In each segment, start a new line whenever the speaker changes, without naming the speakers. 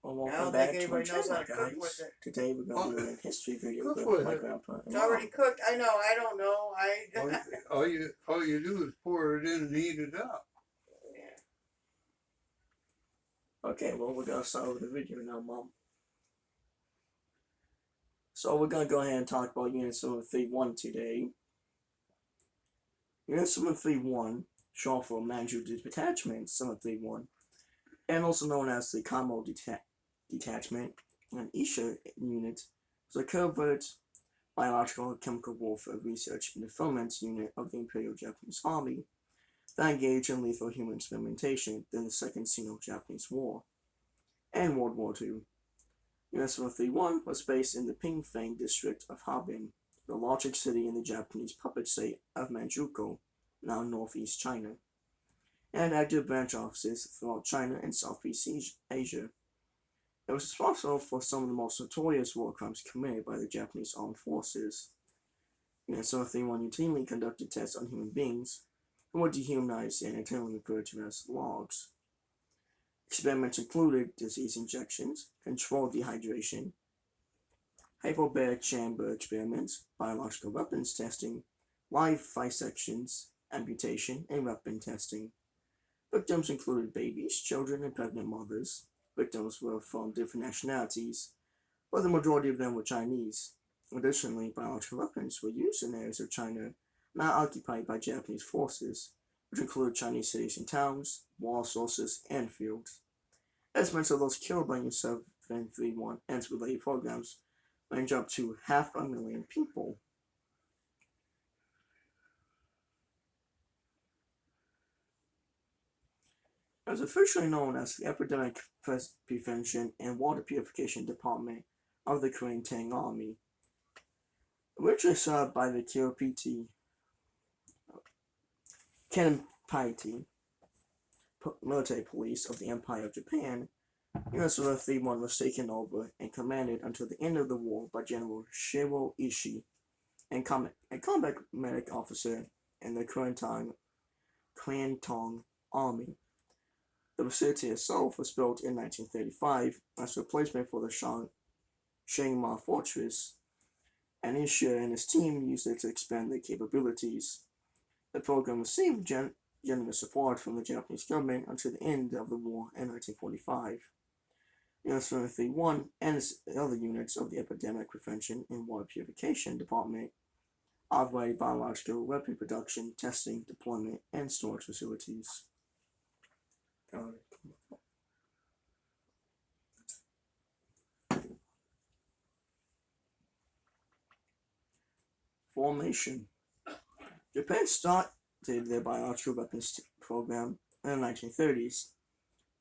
Well,
I
welcome
don't
back
think
to our
anybody knows how
channel,
to cook
guys.
with it.
Today we're going to do a history video
Cook
with
with
my
it.
grandpa and
It's already
mom.
cooked. I know. I don't know.
All you do is pour it in and heat it up.
Yeah.
Okay, well, we're going to start with the video now, Mom. So we're going to go ahead and talk about Unit 731 today. Unit 731, short for Manchu Detachment 731, and also known as the Kamo Detachment, an Isha unit, was a covert biological and chemical warfare research and development unit of the Imperial Japanese Army that engaged in lethal human experimentation during the Second Sino-Japanese War and World War II. Unit 731 was based in the Pingfeng district of Harbin, the largest city in the Japanese puppet state of Manchuria, now northeast China, and active branch offices throughout China and Southeast Asia. It was responsible for some of the most notorious war crimes committed by the Japanese armed forces. Unit 731 routinely conducted tests on human beings who were dehumanized and internally referred to as logs. Experiments included disease injections, controlled dehydration, hyperbaric chamber experiments, biological weapons testing, live dissections, amputation, and weapon testing. Victims included babies, children, and pregnant mothers. Victims were from different nationalities, but the majority of them were Chinese. Additionally, biological weapons were used in areas of China not occupied by Japanese forces, which include Chinese cities and towns, water sources, and fields. Estimates of those killed by Unit 731 and its related programs range up to 500,000 people. It was officially known as the Epidemic Prevention and Water Purification Department of the Korean Tang Army, originally served by the Kenpaiti military police of the Empire of Japan. Unit 731 was taken over and commanded until the end of the war by General Shiro Ishii, a combat medic officer in the Kwantung Army. The facility itself was built in 1935 as a replacement for the Shangma Fortress, and Ishii and his team used it to expand their capabilities. The program received generous support from the Japanese government until the end of the war in 1945. Unit 731 and other units of the Epidemic Prevention and Water Purification Department operate biological weapon production, testing, deployment, and storage facilities. Formation. Japan started their biological weapons program in the 1930s,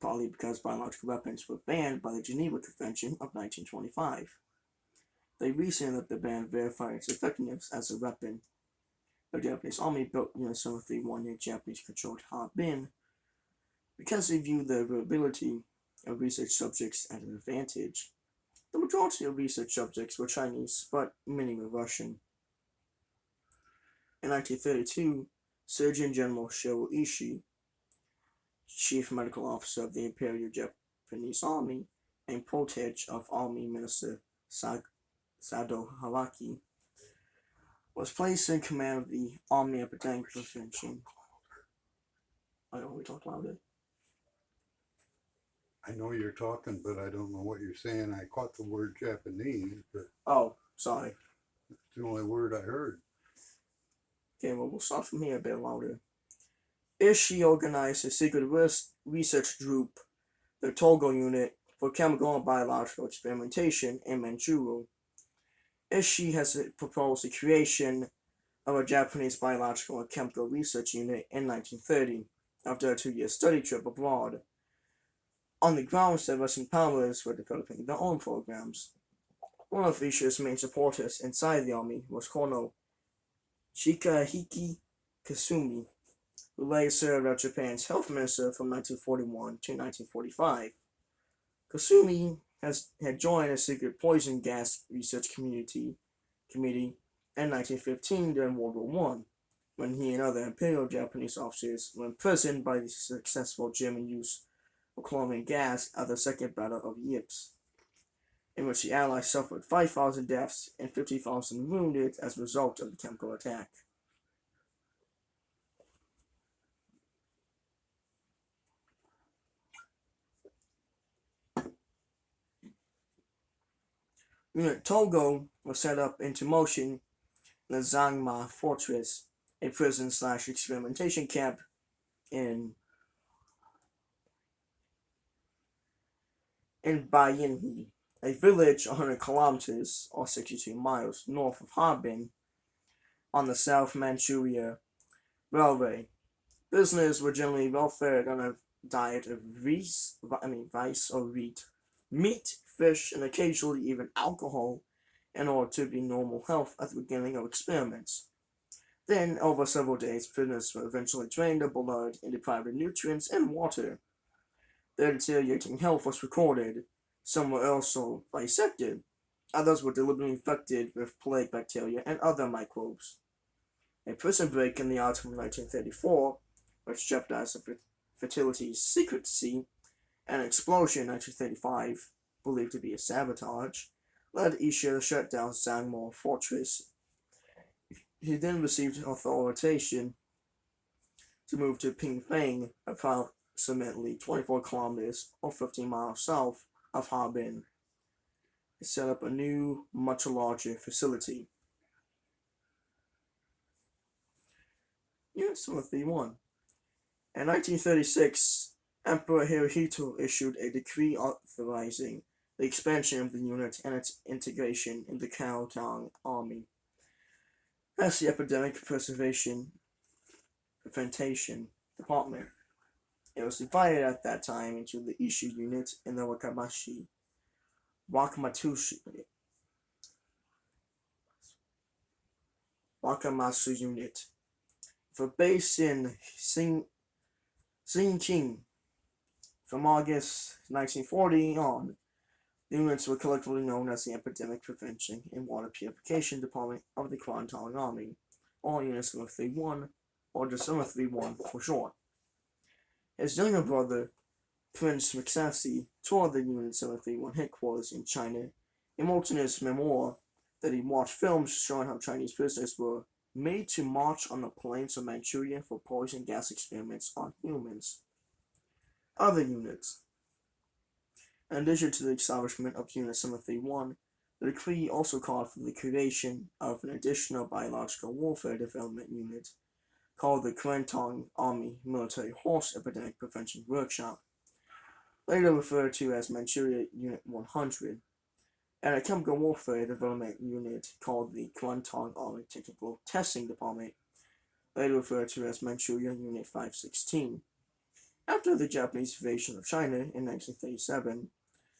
partly because biological weapons were banned by the Geneva Convention of 1925. They reasoned that the ban verified its effectiveness as a weapon. The Japanese Army built Unit 731 near Japanese-controlled Harbin because they viewed the availability of research subjects as an advantage. The majority of research subjects were Chinese, but many were Russian. In 1932, Surgeon General Shiro Ishii, Chief Medical Officer of the Imperial Japanese Army and protege of Army Minister Sado Haraki, was placed in command of the Army Epidemic Prevention. I know we talk louder.
I know you're talking, but I don't know what you're saying. I caught the word Japanese, but
Oh, sorry.
it's the only word I heard.
Okay, well, we'll start from here a bit louder. Ishii organized a secret research group, the Togo unit, for chemical and biological experimentation in Manchuria. Ishii has proposed the creation of a Japanese biological and chemical research unit in 1930, after a 2-year study trip abroad, on the grounds that Western powers were developing their own programs. One of Ishii's main supporters inside the army was Colonel Shikahiki Kasumi, who later served as Japan's health minister from 1941 to 1945. Kasumi had joined a secret poison gas research committee in 1915 during World War I, when he and other Imperial Japanese officers were imprisoned by the successful German use of chlorine gas at the Second Battle of Ypres, in which the Allies suffered 5,000 deaths and 50,000 wounded as a result of the chemical attack. Unit Togo was set up into motion in the Zangma Fortress, a prison/experimentation camp in Bayinhe, a village 100 kilometers or 62 miles north of Harbin on the South Manchuria Railway. Prisoners were generally well fed on a diet of rice or wheat, meat, fish, and occasionally even alcohol in order to be normal health at the beginning of experiments. Then, over several days, prisoners were eventually drained of blood and deprived of nutrients and water. Their deteriorating health was recorded. Some were also dissected. Others were deliberately infected with plague bacteria and other microbes. A prison break in the autumn of 1934, which jeopardized the facility's secrecy, and an explosion in 1935, believed to be a sabotage, led Isha to shut down Zangmo Fortress. He then received authorization to move to Pingfang, approximately 24 kilometers or 15 miles south of Harbin. He set up a new, much larger facility. Unit 731. In 1936, Emperor Hirohito issued a decree authorizing the expansion of the unit and its integration in the Kuomintang Army. As the Epidemic Prevention Department, it was divided at that time into the Ishu unit and the Wakamatsu unit. For base in Xinjiang, from August 1940 on, the units were collectively known as the Epidemic Prevention and Water Purification Department of the Kuomintang Army, or Unit 731, or just 731 for short. His younger brother, Prince Masashi, toured the Unit 731 headquarters in China and wrote in his memoir that he watched films showing how Chinese prisoners were made to march on the plains of Manchuria for poison gas experiments on humans. Other units. In addition to the establishment of Unit 731, the decree also called for the creation of an additional biological warfare development unit called the Kuomintang Army Military Horse Epidemic Prevention Workshop, later referred to as Manchuria Unit 100, and a chemical warfare development unit called the Kuomintang Army Technical Testing Department, later referred to as Manchuria Unit 516. After the Japanese invasion of China in 1937,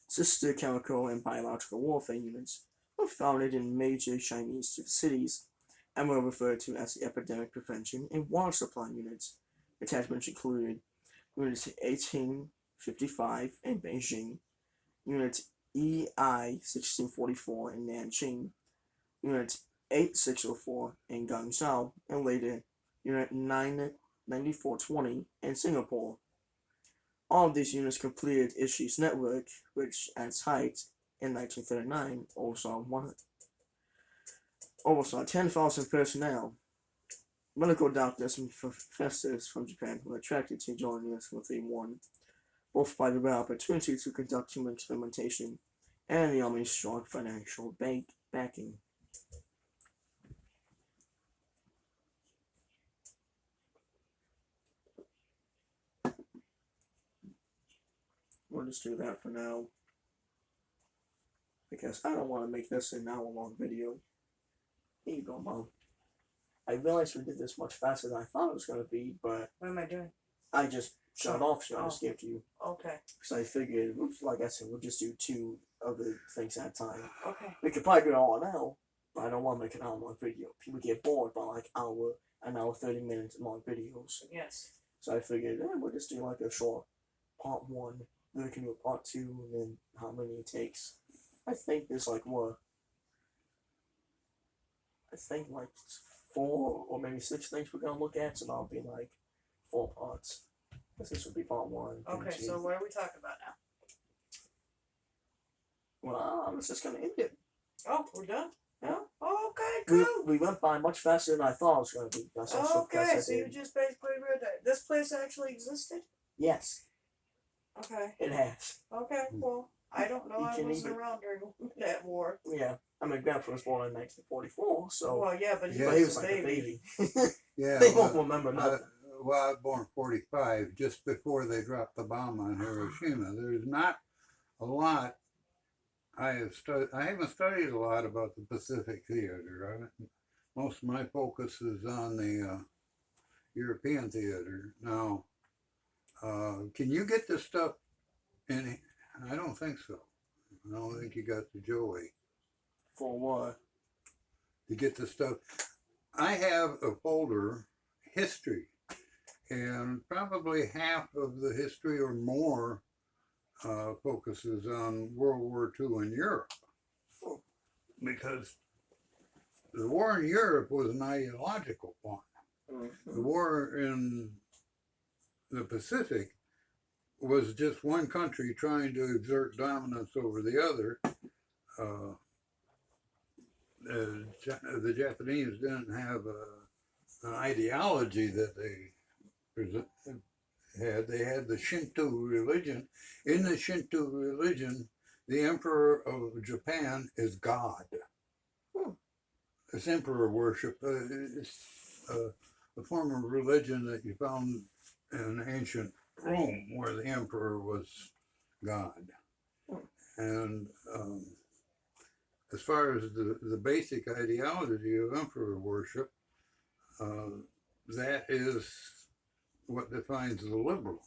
sister chemical and biological warfare units were founded in major Chinese cities and were referred to as the Epidemic Prevention and Water Supply Units. Attachments included Unit 1855 in Beijing, Unit EI 1644 in Nanjing, Unit 8604 in Guangzhou, and later Unit 9420 in Singapore. All of these units completed Ishi's network, which at its height in 1939 oversaw 10,000 personnel. Medical doctors and professors from Japan were attracted to join Unit 731, both by the rare opportunity to conduct human experimentation and the Army's strong financial backing. We'll just do that for now, because I don't want to make this an hour-long video. Here you go, Mom. I realized we did this much faster than I thought it was going to be, but
What am I doing?
I just shut off, so I just gave it to you.
Okay.
Because I figured, like I said, we'll just do 2 other things at a time.
Okay.
We could probably do it all now, but I don't want to make an hour-long video. People get bored by like an hour 30 minutes long videos.
Yes.
So I figured, we'll just do like a short part 1, then we can do a part 2, and then how many it takes. I think there's like what? I think like 4 or maybe 6 things we're gonna look at, so that'll be like 4 parts. This would be part one.
Okay,
and
so
two.
what are we talking about now?
Well, I was just gonna end it.
Oh, we're done? No? Okay,
We,
cool.
we went by much faster than I thought it was gonna be. That's how short
Okay,
I
so you
did.
just basically read that. This place actually existed?
Yes,
Okay.
it has.
Okay, well, I don't know.
You
I
can
wasn't
even-
around during that war.
Yeah, I mean, Grandpa was born in 1944, so
Well, yeah, but he
Yeah,
but he
was
was
a
like a
baby.
baby.
Yeah,
They won't remember
I
nothing.
was born 45, just before they dropped the bomb on Hiroshima. There's not a lot. I haven't studied a lot about the Pacific Theater. Most of my focus is on the European theater. Now, can you get this stuff in? I don't think so. I don't think you got the Joey
For what?
to get the stuff. I have a folder, history, and probably half of the history or more focuses on World War II in Europe. Because the war in Europe was an ideological one.
Mm-hmm.
The war in the Pacific was just one country trying to exert dominance over the other. The Japanese didn't have an ideology that they had. They had the Shinto religion. In the Shinto religion, the emperor of Japan is God. It's emperor worship. It's a form of religion that you found in ancient Rome, where the emperor was God. And as far as the basic ideology of emperor worship, that is what defines the liberal.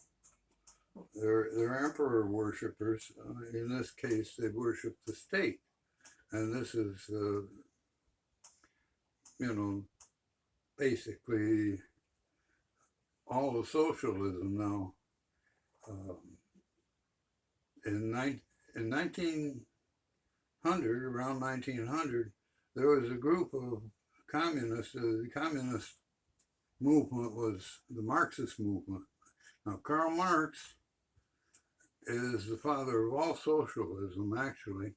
They're emperor worshippers. In this case, they worship the state. And this is, basically all of socialism now. In 1900, around 1900, there was a group of communists. The communist movement was the Marxist movement. Now, Karl Marx is the father of all socialism, actually.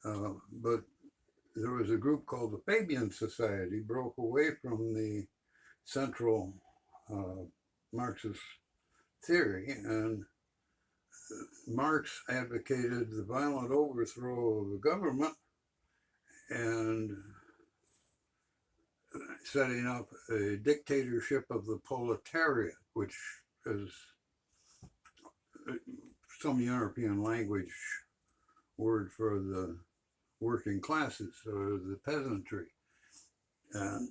But there was a group called the Fabian Society, broke away from the central Marxist theory, and Marx advocated the violent overthrow of the government and setting up a dictatorship of the proletariat, which is some European language word for the working classes or the peasantry. And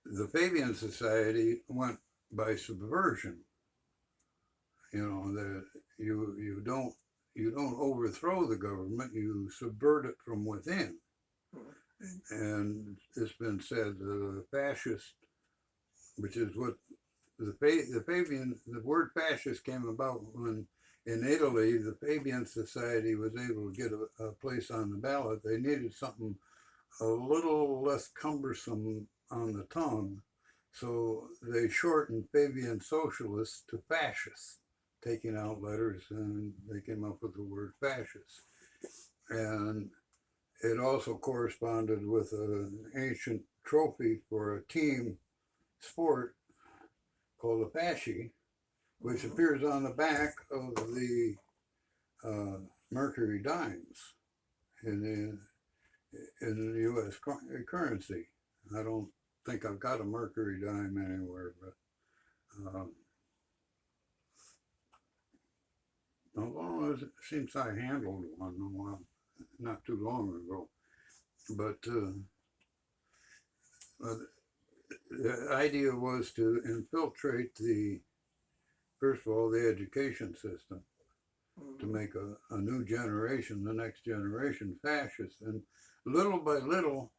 the Fabian Society went by subversion. That you don't overthrow the government, you subvert it from within. And it's been said the fascist, which is what the word fascist came about when in Italy the Fabian Society was able to get a place on the ballot. They needed something a little less cumbersome on the tongue, so they shortened Fabian socialist to fascist, taking out letters, and they came up with the word fascist. And it also corresponded with an ancient trophy for a team sport called the fasci, which appears on the back of the Mercury dimes in the U.S. currency. I don't think I've got a Mercury dime anywhere, but although since I handled one a while, not too long ago, but the idea was to infiltrate first of all, the education system, to make a new generation, the next generation, fascist, and little by little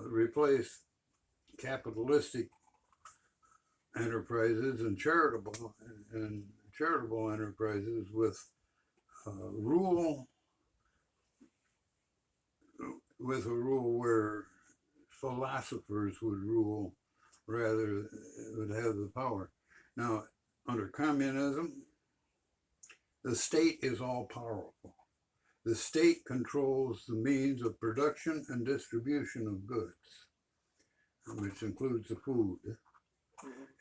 replace capitalistic enterprises and charitable enterprises with rule, with a rule where philosophers would rule rather would have the power. Now, under communism, the state is all powerful. The state controls the means of production and distribution of goods, which includes the food,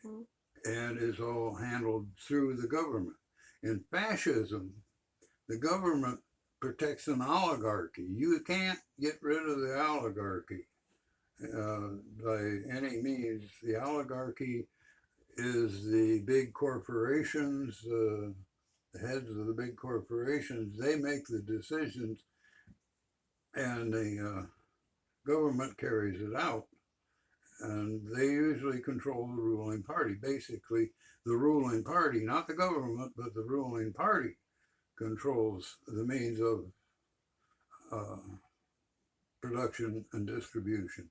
Mhm.
and is all handled through the government. In fascism, the government protects an oligarchy. You can't get rid of the oligarchy by any means. The oligarchy is the big corporations, the heads of the big corporations. They make the decisions, and the government carries it out. And they usually control the ruling party. Basically, the ruling party, not the government, but the ruling party controls the means of production and distribution.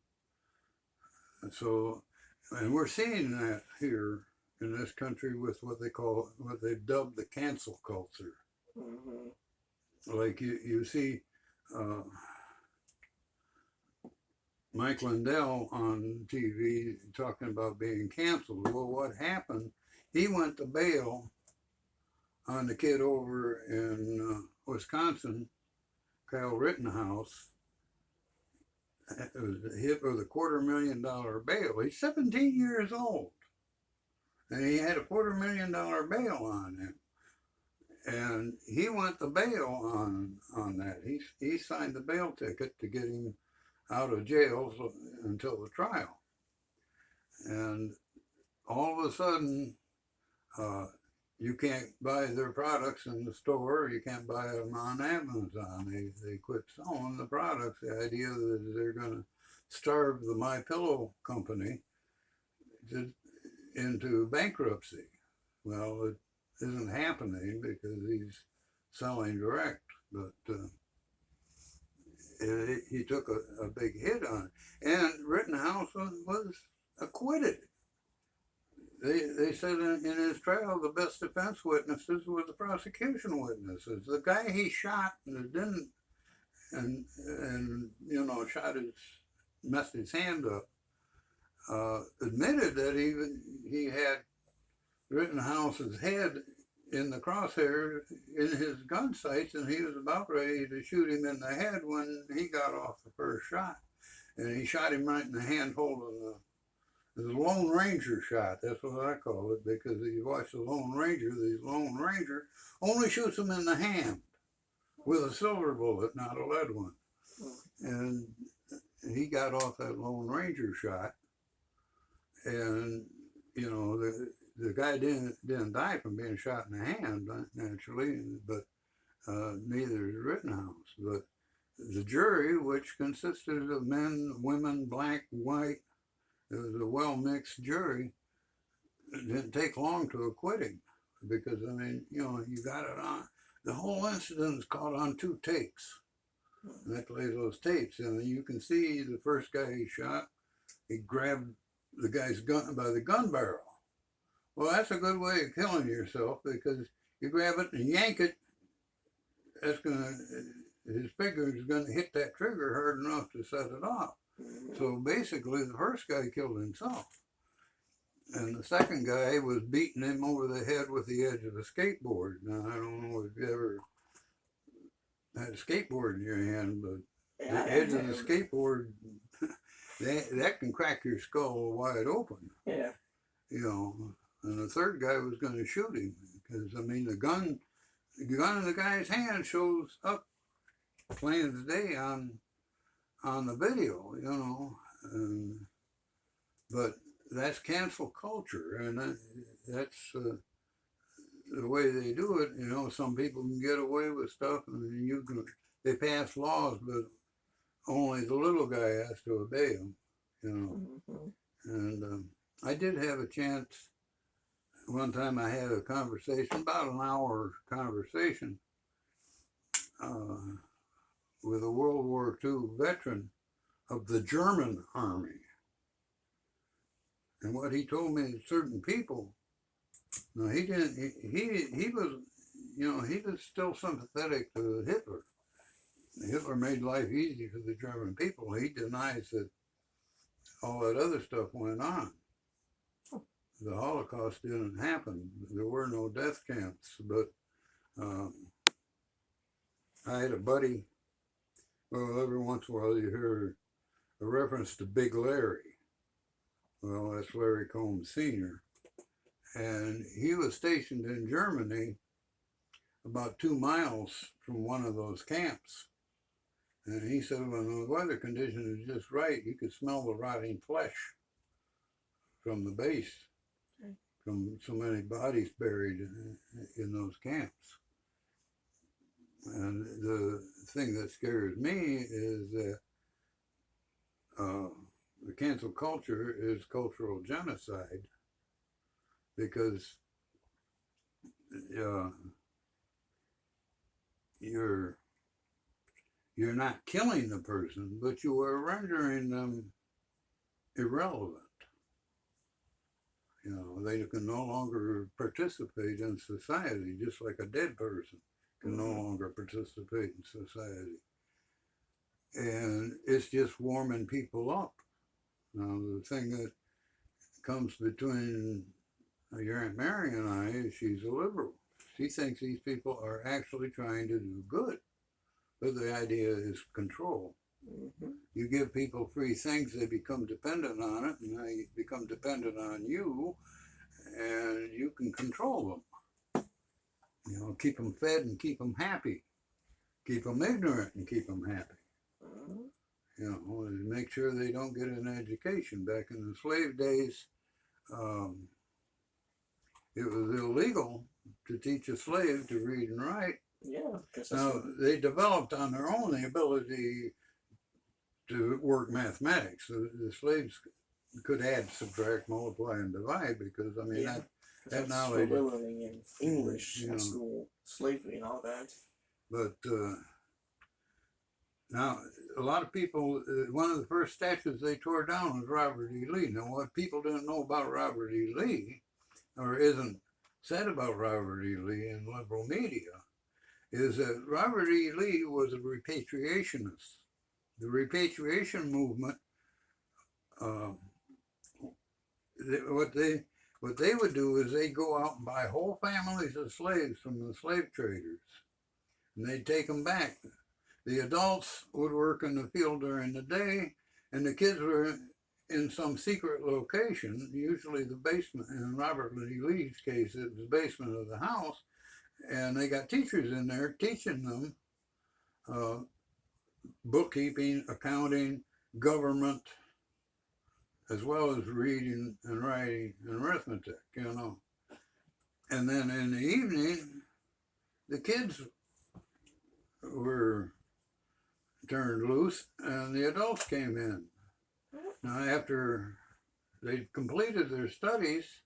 And so, and we're seeing that here in this country with what they've dubbed the cancel culture.
Mhm.
Like you see Mike Lindell on TV talking about being canceled. Well, what happened? He went to bail on the kid over in Wisconsin, Kyle Rittenhouse. It was hit with a $250,000 bail. He's 17 years old, and he had a $250,000 bail on him. And he went to bail on that. He signed the bail ticket to get him out of jail until the trial. And all of a sudden, you can't buy their products in the store. You can't buy them on Amazon. They quit selling the products. The idea that they're going to starve the My Pillow company into bankruptcy. Well, it isn't happening because he's selling direct, but he took a big hit on it. And Rittenhouse was acquitted. They said in his trial the best defense witnesses were the prosecution witnesses. The guy he shot and didn't, and messed his hand up, admitted that he had Rittenhouse's head in the crosshair in his gun sights, and he was about ready to shoot him in the head when he got off the first shot. And he shot him right in the hand holding the Lone Ranger shot. That's what I call it, because if you watch the Lone Ranger only shoots him in the hand with a silver bullet, not a lead one. And he got off that Lone Ranger shot, and the guy didn't die from being shot in the hand naturally, but neither did Rittenhouse. But the jury, which consisted of men, women, black, white, it was a well-mixed jury. It didn't take long to acquit him because, you got it on. The whole incident is caught on 2 tapes. And they play those tapes, and you can see the first guy he shot, he grabbed the guy's gun by the gun barrel. Well, that's a good way of killing yourself, because you grab it and yank it, his finger is going to hit that trigger hard enough to set it off. So basically, the first guy killed himself. And the second guy was beating him over the head with the edge of a skateboard. Now, I don't know if you ever had a skateboard in your hand, but the edge of the skateboard, that can crack your skull wide open.
Yeah.
And the third guy was going to shoot him because, the gun in the guy's hand shows up plain as day on the video, but that's cancel culture, and that's the way they do it. Some people can get away with stuff, and they pass laws, but only the little guy has to obey them,
Mm-hmm.
And I did have a chance. One time I had a conversation, about an hour conversation, with a World War II veteran of the German army. And what he told me is certain people, no, he didn't, he was still sympathetic to Hitler. Hitler made life easy for the German people. He denies that all that other stuff went on. the Holocaust didn't happen. There were no death camps, but I had a buddy. Well, every once in a while you hear a reference to Big Larry. Well, that's Larry Combs Sr. And he was stationed in Germany about 2 miles from one of those camps. And he said when the weather condition is just right, you could smell the rotting flesh from the base, from so many bodies buried in those camps. And the thing that scares me is that the cancel culture is cultural genocide, because you're not killing the person, but you are rendering them irrelevant. You know, they can no longer participate in society, just like a dead person can no longer participate in society. And it's just warming people up. Now, the thing that comes between your Aunt Mary and I is she's a liberal. She thinks these people are actually trying to do good, but the idea is control. Mm-hmm. You give people free things, they become dependent on it, and they become dependent on you, and you can control them. You know, keep them fed and keep them happy. Keep them ignorant and keep them happy. Mm-hmm. You know, and make sure they don't get an education. Back in the slave days, it was illegal to teach a slave to read and write.
Yeah.
Now, they developed on their own the ability to work mathematics. So the slaves could add, subtract, multiply, and divide, because, I mean, that knowledge.
Learning in English in school, slavery and all that.
But now, a lot of people, one of the first statues they tore down was Robert E. Lee. Now, what people didn't know about Robert E. Lee, or isn't said about Robert E. Lee in liberal media, is that Robert E. Lee was a repatriationist. The repatriation movement, what they would do is they'd go out and buy whole families of slaves from the slave traders, and they'd take them back. The adults would work in the field during the day, and the kids were in some secret location, usually the basement. In Robert E. Lee's case, it was the basement of the house, and they got teachers in there teaching them bookkeeping, accounting, government, as well as reading and writing and arithmetic, you know. And then in the evening, the kids were turned loose and the adults came in. Now, after they completed their studies,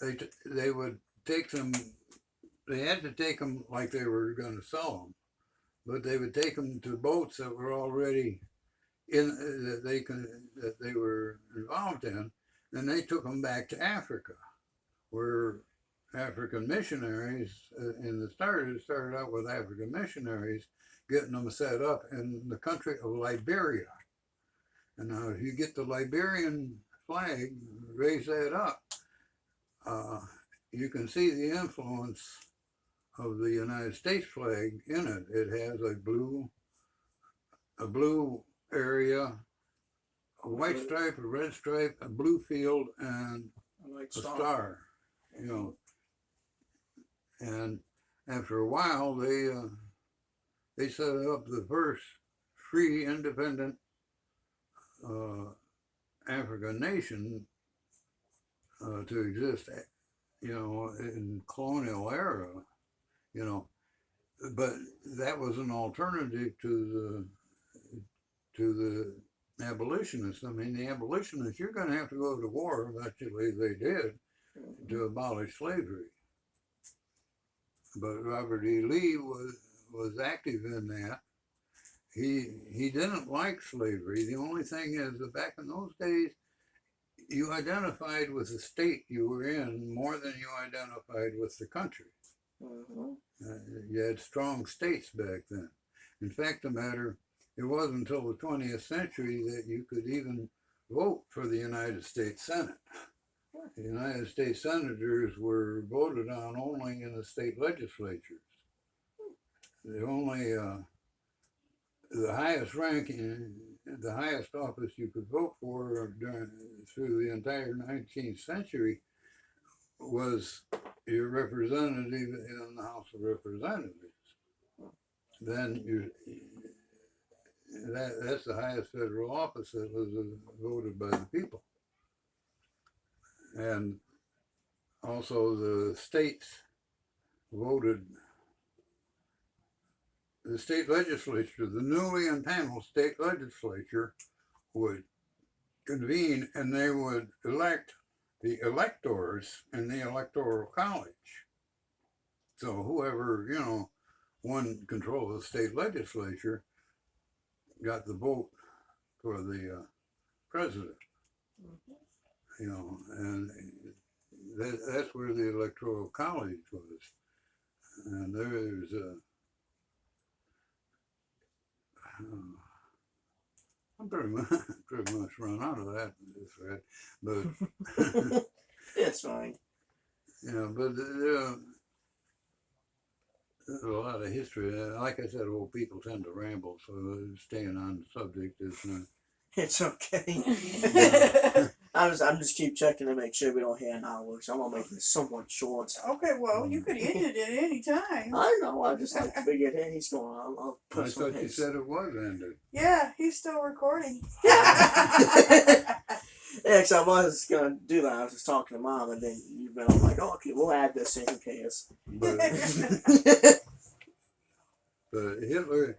they would take them, they had to take them like they were going to sell them, but they would take them to boats that were already that they were involved in, and they took them back to Africa, where African missionaries it started out with African missionaries getting them set up in the country of Liberia. And now, if you get the Liberian flag, raise that up, you can see the influence of the United States flag in it. It has a blue area, a white stripe, a red stripe, a blue field, and a star, you know. And after a while, they set up the first free, independent African nation to exist, you know, in colonial era, you know. But that was an alternative to the abolitionists. I mean, the abolitionists, you're going to have to go to war. Eventually, they did, to abolish slavery. But Robert E. Lee was active in that. He didn't like slavery. The only thing is that back in those days, you identified with the state you were in more than you identified with the country. Mm-hmm. You had strong states back then. In fact, it wasn't until the 20th century that you could even vote for the United States Senate. The United States senators were voted on only in the state legislatures. The only, the highest ranking, the highest office you could vote for through the entire 19th century was your representative in the House of Representatives. Then that's the highest federal office that was voted by the people. And also the states voted, the state legislature, the newly impaneled state legislature would convene and they would elect the electors in the electoral college. So whoever, won control of the state legislature got the vote for the president. And that's where the electoral college was. And there's I'm pretty much run out of that in this thread, but
It's fine.
but there's a lot of history. Like I said, old people tend to ramble, so staying on the subject is
It's okay. I'm just keep checking to make sure we don't hit an hour, so I'm gonna make this somewhat short.
Okay, well, you could end it at any time.
I know. I just like figured, hey, he's going. I'll put
I
some
thought you
hits.
said it was ended.
Yeah, he's still recording.
Yeah, because I was gonna do that. I was just talking to Mom, and then you've been all like, "Oh, okay, we'll add this in. Who cares?"
But, but Hitler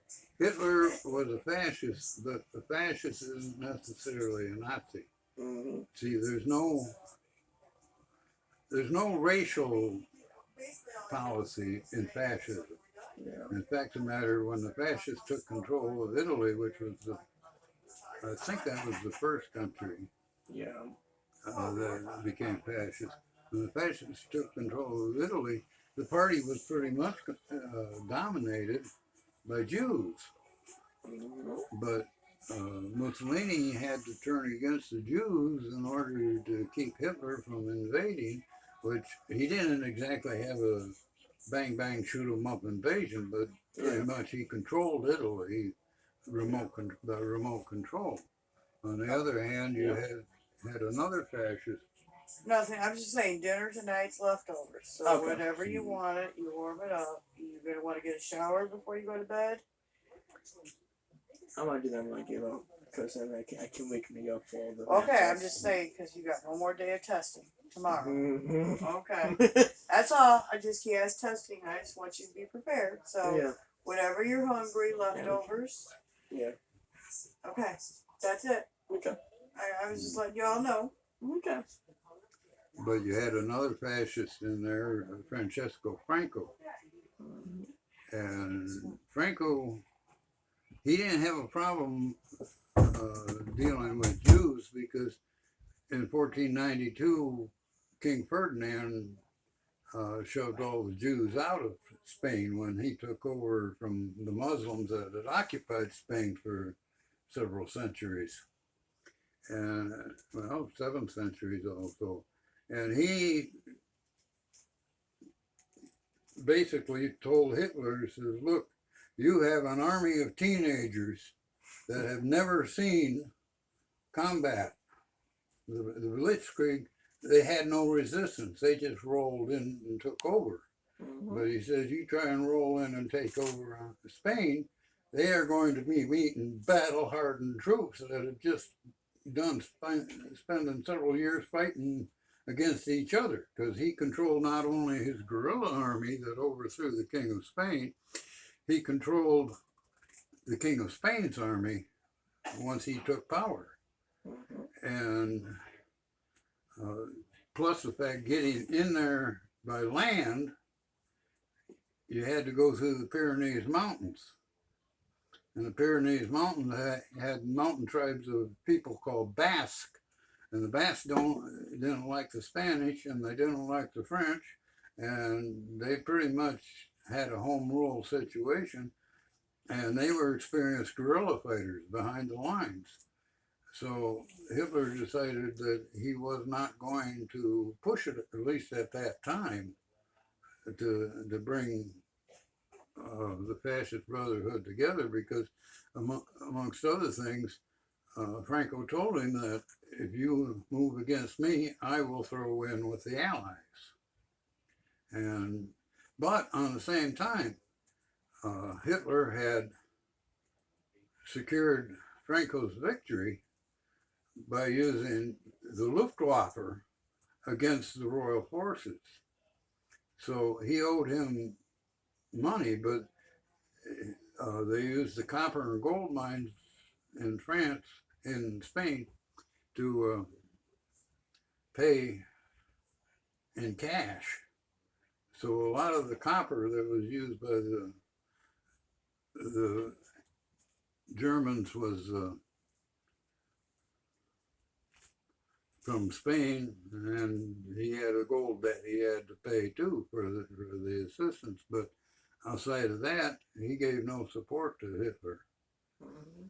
was a fascist, but a fascist isn't necessarily a Nazi.
Mm-hmm.
See, there's no racial policy in fascism.
Yeah.
In fact, the matter when the fascists took control of Italy, which was I think that was the first country
Yeah.
that became fascist. When the fascists took control of Italy, the party was pretty much dominated by Jews.
Mm-hmm.
But Mussolini had to turn against the Jews in order to keep Hitler from invading, which he didn't exactly have a bang bang shoot 'em up invasion, but pretty much he controlled Italy by remote control. On the other hand, you had another fascist.
Nothing. I'm just saying, dinner tonight's leftovers. So
Okay.
whenever you want it, you warm it up. You're gonna want to get a shower before you go to bed.
I might do that when I get up, because then I can wake me up for the.
Okay, I'm just saying because you got one more day of testing tomorrow.
Mm-hmm.
Okay, that's all. He has testing. I just want you to be prepared. So
Yeah.
whenever you're hungry, leftovers.
Yeah.
Okay, that's it.
Okay.
I was just letting you all know.
Okay.
But you had another fascist in there, Francesco Franco. And Franco, he didn't have a problem dealing with Jews because in 1492, King Ferdinand shoved all the Jews out of Spain when he took over from the Muslims that had occupied Spain for several centuries. And, 7 centuries also. And he basically told Hitler, he says, look, you have an army of teenagers that have never seen combat. The Blitzkrieg, they had no resistance. They just rolled in and took over.
Mm-hmm.
But he says, you try and roll in and take over Spain, they are going to be meeting battle-hardened troops that have just spending several years fighting against each other, because he controlled not only his guerrilla army that overthrew the King of Spain, he controlled the King of Spain's army once he took power. And plus the fact getting in there by land, you had to go through the Pyrenees Mountains. And the Pyrenees Mountains had mountain tribes of people called Basque. And the Basques didn't like the Spanish and they didn't like the French. And they pretty much had a home rule situation. And they were experienced guerrilla fighters behind the lines. So Hitler decided that he was not going to push it, at least at that time, to bring the fascist brotherhood together, because amongst other things, Franco told him that if you move against me, I will throw in with the Allies. But on the same time, Hitler had secured Franco's victory by using the Luftwaffe against the royal forces. So he owed him money, but they used the copper and gold mines in France, in Spain, to pay in cash. So a lot of the copper that was used by the Germans was from Spain, and he had a gold debt he had to pay too for the assistance. But outside of that, he gave no support to Hitler.
Mm-hmm.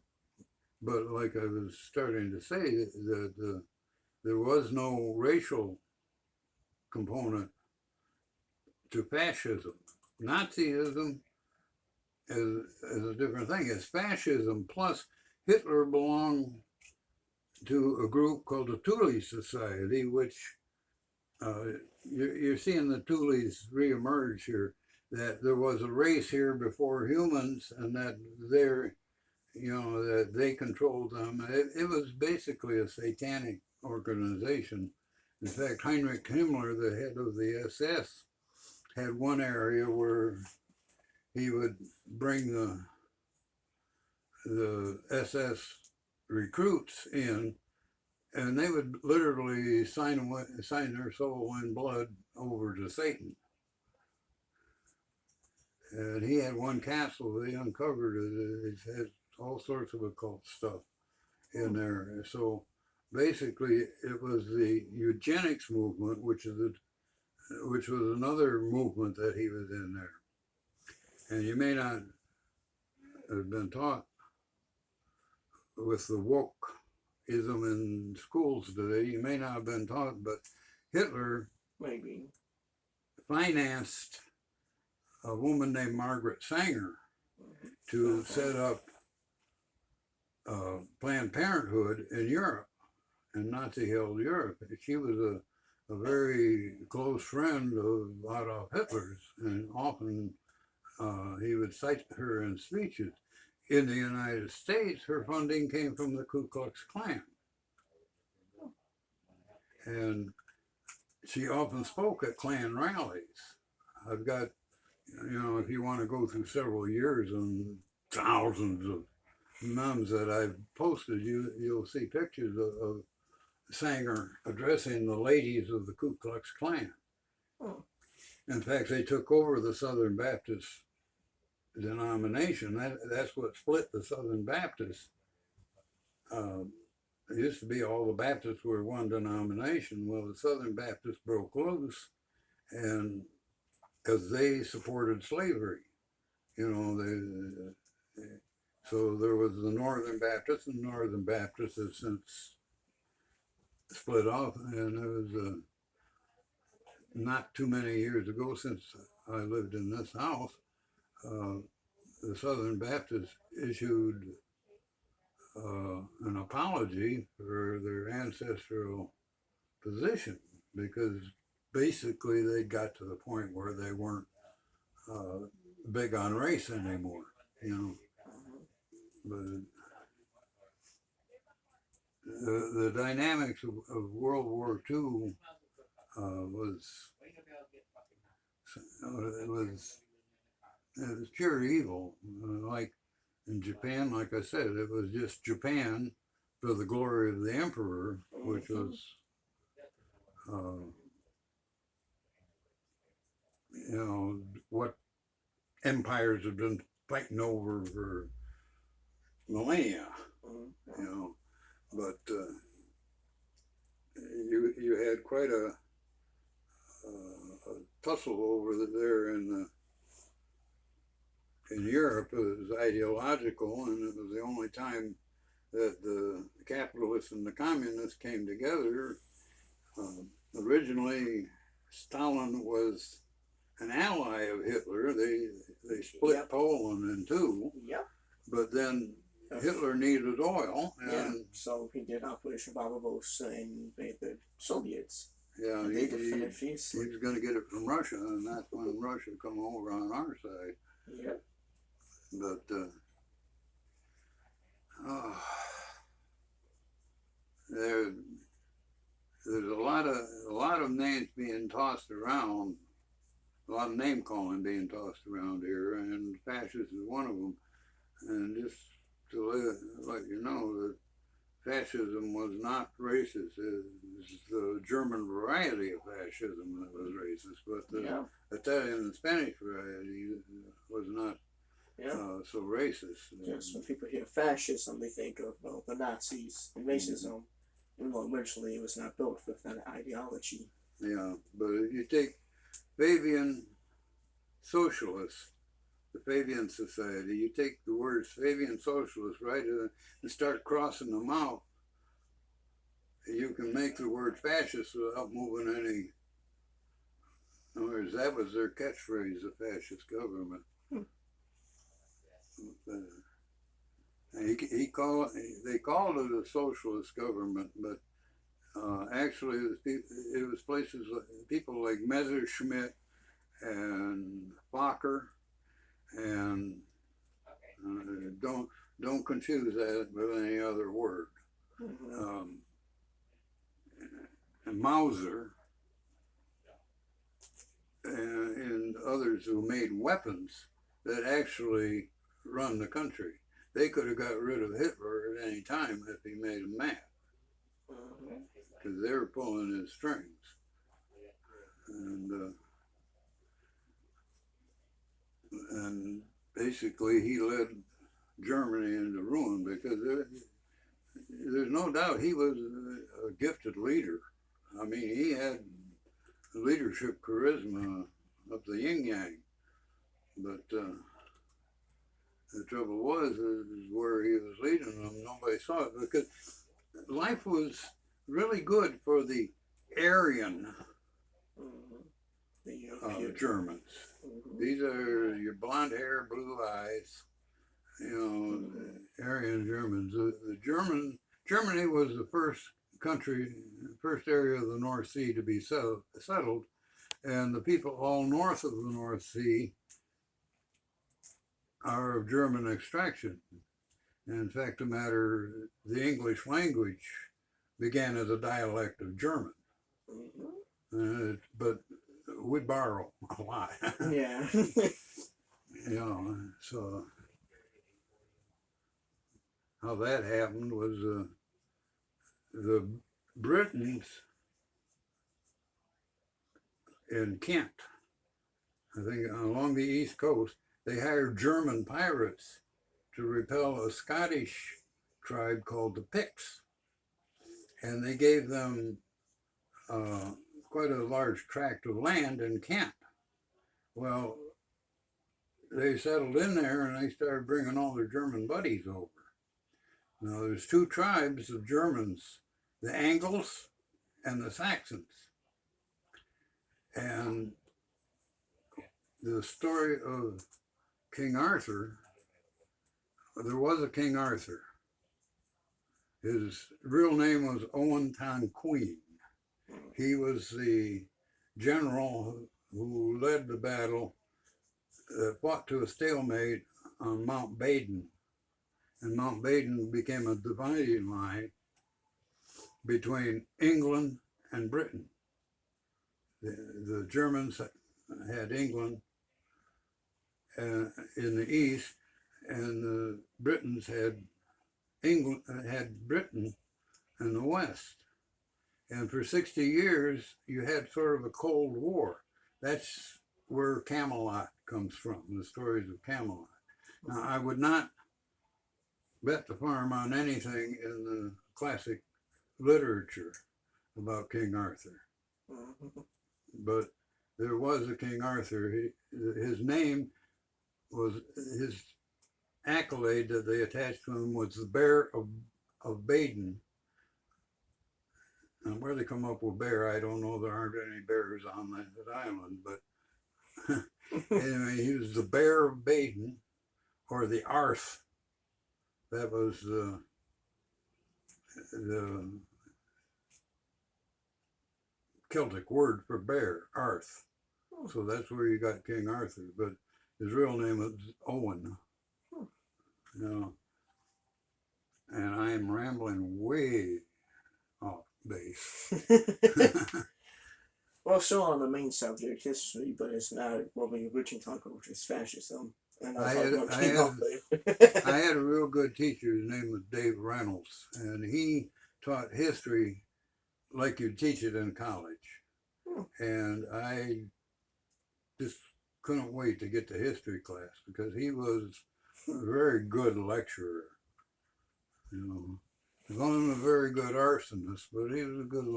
But like I was starting to say, that there was no racial component to fascism. Nazism is a different thing. It's fascism, plus Hitler belonged to a group called the Thule Society, which you're seeing the Thules reemerge here, that there was a race here before humans, and that that they controlled them. It was basically a satanic organization. In fact, Heinrich Himmler, the head of the SS, had one area where he would bring the SS recruits in, and they would literally sign their soul in blood over to Satan. And he had one castle they uncovered. It had all sorts of occult stuff in there. So basically, it was the eugenics movement, which was another movement that he was in there. And you may not have been taught with the wokeism in schools today. You may not have been taught, but Hitler
Maybe.
financed a woman named Margaret Sanger to set up Planned Parenthood in Europe, in Nazi-held Europe. She was a very close friend of Adolf Hitler's, and often he would cite her in speeches. In the United States, her funding came from the Ku Klux Klan. And she often spoke at Klan rallies. I've got, if you want to go through several years and thousands of memes that I've posted, you'll see pictures of Sanger addressing the ladies of the Ku Klux Klan.
Oh.
In fact, they took over the Southern Baptist denomination. That's what split the Southern Baptists. It used to be all the Baptists were one denomination. Well, the Southern Baptists broke loose, and because they supported slavery, so there was the Northern Baptists, and Northern Baptists have since split off. And it was not too many years ago, since I lived in this house, the Southern Baptists issued an apology for their ancestral position, because basically they got to the point where they weren't big on race anymore, But the dynamics of World War II was pure evil. Like in Japan, like I said, it was just Japan for the glory of the emperor, which was, what empires have been fighting over for millennia, But you had quite a tussle over there in Europe. It was ideological, and it was the only time that the capitalists and the communists came together. Originally, Stalin was an ally of Hitler. They split
Yep.
Poland in two,
Yep.
but then Hitler needed oil,
Yeah.
and
So he did Operation Barbarossa and invaded the Soviets.
yeah,
And they defended
he
fiercely.
was going to get it from Russia, and that's when Russia come over on our side.
Yep.
But there's a lot of names being tossed around, a lot of name calling being tossed around here, and fascist is one of them. And just to let you know that fascism was not racist. It's the German variety of fascism that was racist, but the
Yeah.
Italian and Spanish variety was not
Yeah.
so racist.
Just when people hear fascism, they think of the Nazis and racism. And originally, it was not built with that ideology.
Yeah, but if you take Fabian socialists, the Fabian Society, you take the words Fabian socialist, right, and start crossing them out, you can make the word fascist without moving any. In other words, that was their catchphrase, the fascist government. They called it a socialist government, but actually it was places people like Messerschmitt and Fokker, and don't confuse that with any other word.
Mm-hmm.
And Mauser and others who made weapons that actually run the country. They could have got rid of Hitler at any time if he made them mad, because they were pulling his strings. And basically he led Germany into ruin, because there's no doubt he was a gifted leader. I mean, he had leadership charisma of the yin yang, but the trouble was is where he was leading them, nobody saw it, because life was really good for the Aryan Germans. These are your blonde hair, blue eyes, Aryan Germans. Germany was the first country, first area of the North Sea to be settled, and the people all north of the North Sea are of German extraction. And in fact, the English language began as a dialect of German. But we borrow a lot.
Yeah.
So how that happened was the Britons in Kent, I think along the East Coast, they hired German pirates to repel a Scottish tribe called the Picts. And they gave them quite a large tract of land in Kent. Well, they settled in there and they started bringing all their German buddies over. Now, there's two tribes of Germans, the Angles and the Saxons. And the story of King Arthur, there was a King Arthur. His real name was Owen Tonqueen. He was the general who led the battle that fought to a stalemate on Mount Baden. And Mount Baden became a dividing line between England and Britain. The Germans had England in the east, and the Britons had Britain in the west. And for 60 years, you had sort of a Cold War. That's where Camelot comes from, the stories of Camelot. Now, I would not bet the farm on anything in the classic literature about King Arthur. But there was a King Arthur. His name was, his accolade that they attached to him was the Bear of of Baden. And where they come up with bear, I don't know. There aren't any bears on that island, but anyway, he was the Bear of Baden, or the Arth. That was the Celtic word for bear, Arth. So that's where you got King Arthur, but his real name was Owen. You know, and I am rambling way off base.
Well, still on the main subject, history, but it's not what we originally talked about, which is fascism. And
I had a real good teacher. His name was Dave Reynolds, and he taught history like you teach it in college. And I just couldn't wait to get to history class because he was a very good lecturer. You know, he wasn't a very good arsonist, but he was a good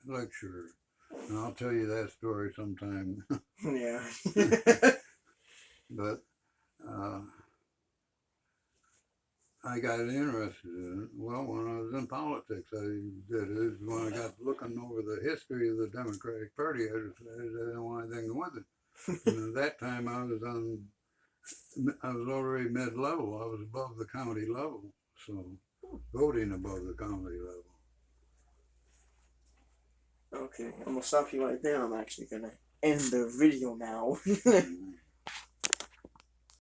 lecturer. And I'll tell you that story sometime.
Yeah.
But I got interested in it. Well, when I was in politics, I did it. When I got looking over the history of the Democratic Party, I didn't want anything with it. And at that time, I was already mid-level. I was above the county level, so voting above the county level.
Okay, I'm gonna stop you right there. I'm actually gonna end the video now.